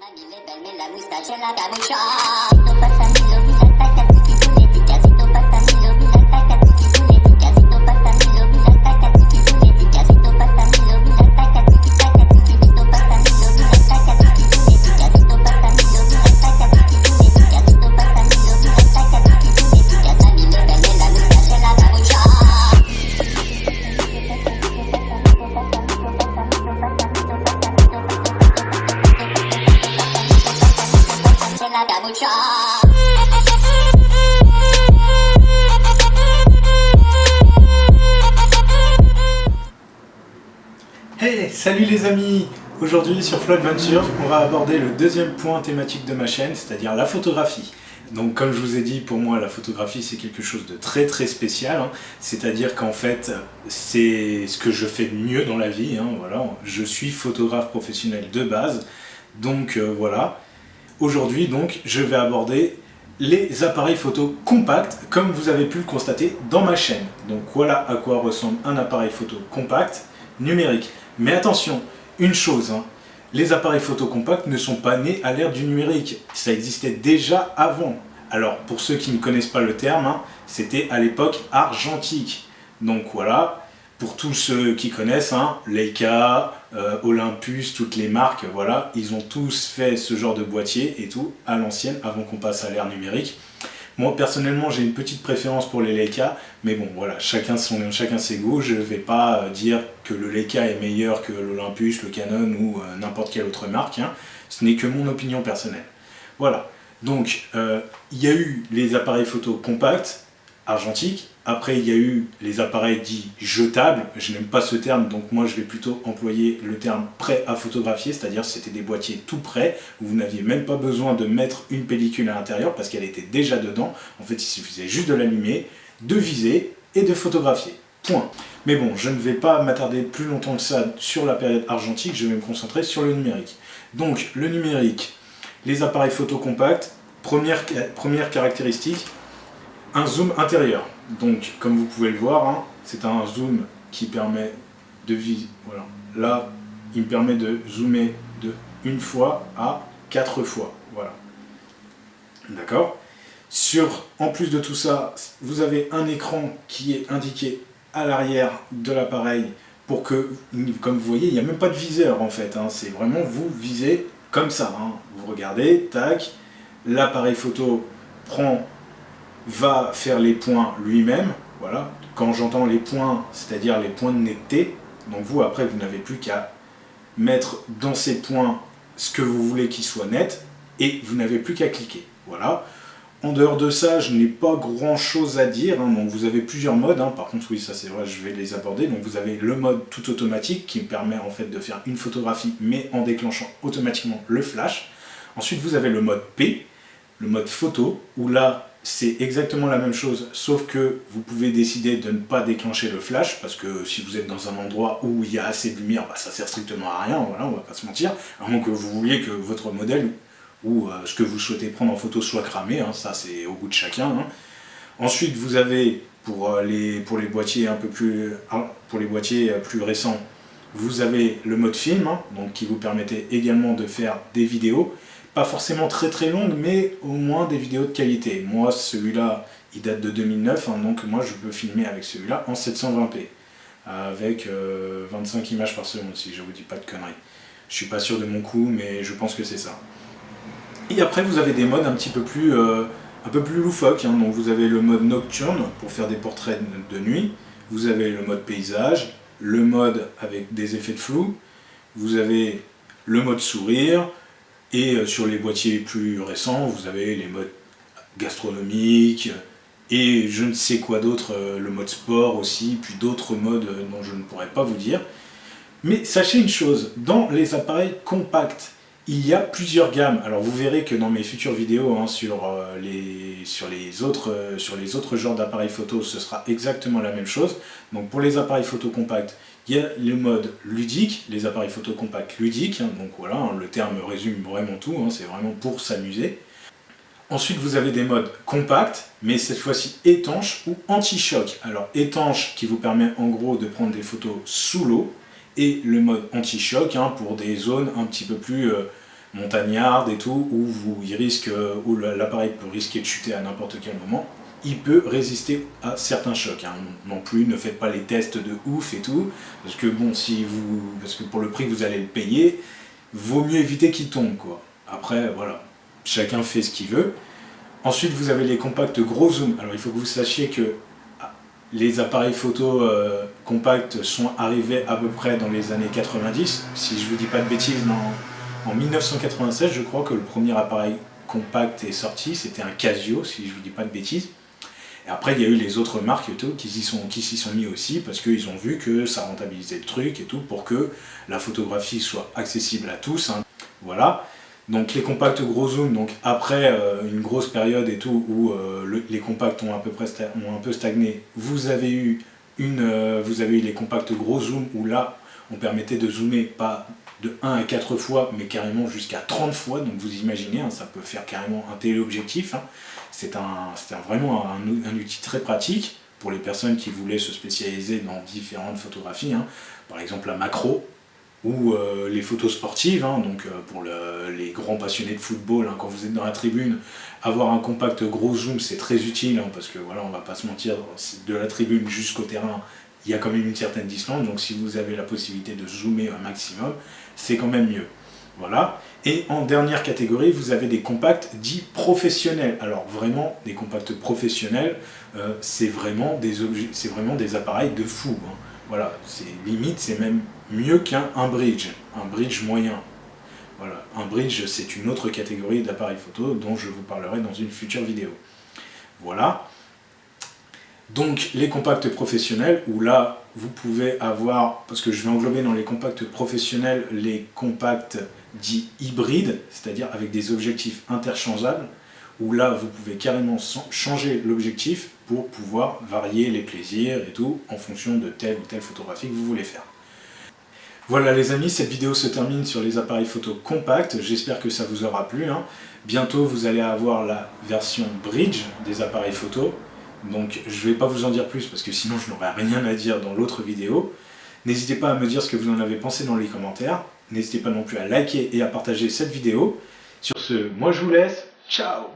Mamie est belle mais la moustache elle a camucha. Casito patamilo mira tacatiki buleti. Casito patamilo mira tacatiki buleti. Casito patamilo mira tacatiki buleti. Casito patamilo mira tacatiki tacatiki. Casito patamilo mira tacatiki buleti. Casito patamilo mira tacatiki buleti. Casito patamilo mira tacatiki buleti. Mamie est belle mais la moustache elle a camucha. La camucha. Hey, salut les amis! Aujourd'hui sur Flow Adventure, on va aborder le deuxième point thématique de ma chaîne, c'est-à-dire la photographie. Donc comme je vous ai dit, pour moi la photographie c'est quelque chose de très très spécial, hein. C'est-à-dire qu'en fait c'est ce que je fais de mieux dans la vie, hein, voilà. Je suis photographe professionnel de base, donc voilà. Aujourd'hui donc je vais aborder les appareils photo compacts comme vous avez pu le constater dans ma chaîne. Donc voilà à quoi ressemble un appareil photo compact numérique. Mais attention, une chose, hein, les appareils photo compacts ne sont pas nés à l'ère du numérique, ça existait déjà avant. Alors pour ceux qui ne connaissent pas le terme, hein, c'était à l'époque argentique. Donc voilà, pour tous ceux qui connaissent, hein, Leica, Olympus, toutes les marques, voilà, ils ont tous fait ce genre de boîtier et tout à l'ancienne avant qu'on passe à l'ère numérique. Moi personnellement j'ai une petite préférence pour les Leica, mais bon voilà, chacun ses goûts, je ne vais pas dire que le Leica est meilleur que l'Olympus, le Canon ou n'importe quelle autre marque, hein. Ce n'est que mon opinion personnelle. Voilà, donc il y a eu les appareils photo compacts, argentiques, après il y a eu les appareils dits jetables, je n'aime pas ce terme, donc moi je vais plutôt employer le terme prêt à photographier, c'est-à-dire c'était des boîtiers tout prêts, où vous n'aviez même pas besoin de mettre une pellicule à l'intérieur, parce qu'elle était déjà dedans, en fait il suffisait juste de l'allumer, de viser et de photographier, point. Mais bon, je ne vais pas m'attarder plus longtemps que ça sur la période argentique, je vais me concentrer sur le numérique. Donc le numérique, les appareils photo compacts, première caractéristique, un zoom intérieur. Donc comme vous pouvez le voir, hein, c'est un zoom qui permet de viser. Voilà. Là, il me permet de zoomer de une fois à 4 fois. Voilà. D'accord. En plus de tout ça, vous avez un écran qui est indiqué à l'arrière de l'appareil pour que, comme vous voyez, il n'y a même pas de viseur en fait, hein, c'est vraiment vous visez comme ça, hein. Vous regardez, tac, l'appareil photo va faire les points lui-même, voilà. Quand j'entends les points, c'est-à-dire les points de netteté, donc vous après vous n'avez plus qu'à mettre dans ces points ce que vous voulez qu'il soit net, et vous n'avez plus qu'à cliquer, voilà. En dehors de ça, je n'ai pas grand chose à dire, hein. Donc vous avez plusieurs modes, hein. Par contre oui ça c'est vrai, je vais les aborder. Donc vous avez le mode tout automatique qui me permet en fait de faire une photographie mais en déclenchant automatiquement le flash. Ensuite vous avez le mode P, le mode photo, où là c'est exactement la même chose, sauf que vous pouvez décider de ne pas déclencher le flash, parce que si vous êtes dans un endroit où il y a assez de lumière, bah, ça sert strictement à rien, voilà, on va pas se mentir, à moins que vous vouliez que votre modèle ou ce que vous souhaitez prendre en photo soit cramé, hein, ça c'est au goût de chacun, hein. Ensuite vous avez, pour les boîtiers plus récents, vous avez le mode film, hein, donc qui vous permettait également de faire des vidéos, pas forcément très très longues, mais au moins des vidéos de qualité. Moi celui-là il date de 2009, hein, donc moi je peux filmer avec celui-là en 720p, avec 25 images par seconde, si je vous dis pas de conneries. Je suis pas sûr de mon coup, mais je pense que c'est ça. Et après vous avez des modes un peu plus loufoques, hein. Donc vous avez le mode nocturne pour faire des portraits de nuit, vous avez le mode paysage, le mode avec des effets de flou, vous avez le mode sourire, et sur les boîtiers plus récents vous avez les modes gastronomiques et je ne sais quoi d'autre, le mode sport aussi, puis d'autres modes dont je ne pourrais pas vous dire. Mais sachez une chose, dans les appareils compacts, il y a plusieurs gammes. Alors vous verrez que dans mes futures vidéos, hein, sur les autres genres d'appareils photo, ce sera exactement la même chose. Donc pour les appareils photo compacts, il y a le mode ludique, les appareils photo compacts ludiques, hein, donc voilà, hein, le terme résume vraiment tout, hein, c'est vraiment pour s'amuser. Ensuite vous avez des modes compacts, mais cette fois-ci étanches ou anti-choc. Alors étanche qui vous permet en gros de prendre des photos sous l'eau, et le mode anti-choc, hein, pour des zones un petit peu plus montagnardes et tout, où l'appareil peut risquer de chuter à n'importe quel moment, il peut résister à certains chocs. Hein. Non plus, ne faites pas les tests de ouf et tout, parce que bon, parce que pour le prix que vous allez le payer, vaut mieux éviter qu'il tombe, quoi. Après, voilà, chacun fait ce qu'il veut. Ensuite, vous avez les compacts gros zoom. Alors, il faut que vous sachiez que les appareils photo compacts sont arrivés à peu près dans les années 90. Si je vous dis pas de bêtises, en 1996, je crois que le premier appareil compact est sorti. C'était un Casio, si je vous dis pas de bêtises. Et après, il y a eu les autres marques et tout qui s'y sont mis aussi parce qu'ils ont vu que ça rentabilisait le truc et tout pour que la photographie soit accessible à tous. Hein. Voilà. Donc les compacts gros zoom, donc après une grosse période et tout où les compacts ont un peu stagné, vous avez eu les compacts gros zoom où là on permettait de zoomer pas de 1 à 4 fois mais carrément jusqu'à 30 fois, donc vous imaginez, hein, ça peut faire carrément un téléobjectif. Hein. C'est vraiment un outil très pratique pour les personnes qui voulaient se spécialiser dans différentes photographies, hein. Par exemple la macro, ou les photos sportives, hein, donc pour les grands passionnés de football, hein, quand vous êtes dans la tribune, avoir un compact gros zoom c'est très utile, hein, parce que voilà, on va pas se mentir, de la tribune jusqu'au terrain, il y a quand même une certaine distance, donc si vous avez la possibilité de zoomer un maximum, c'est quand même mieux. Voilà. Et en dernière catégorie, vous avez des compacts dits professionnels. Alors vraiment, des compacts professionnels, c'est vraiment des appareils de fou. Hein. Voilà, c'est même mieux qu'un bridge moyen. Voilà, un bridge, c'est une autre catégorie d'appareils photo dont je vous parlerai dans une future vidéo. Voilà. Donc les compacts professionnels, où là vous pouvez avoir, parce que je vais englober dans les compacts professionnels les compacts dits hybrides, c'est-à-dire avec des objectifs interchangeables, où là vous pouvez carrément changer l'objectif pour pouvoir varier les plaisirs et tout en fonction de telle ou telle photographie que vous voulez faire. Voilà les amis, cette vidéo se termine sur les appareils photo compacts, j'espère que ça vous aura plu. Hein. Bientôt vous allez avoir la version bridge des appareils photo, donc je ne vais pas vous en dire plus parce que sinon je n'aurai rien à dire dans l'autre vidéo. N'hésitez pas à me dire ce que vous en avez pensé dans les commentaires, n'hésitez pas non plus à liker et à partager cette vidéo. Sur ce, moi je vous laisse, ciao!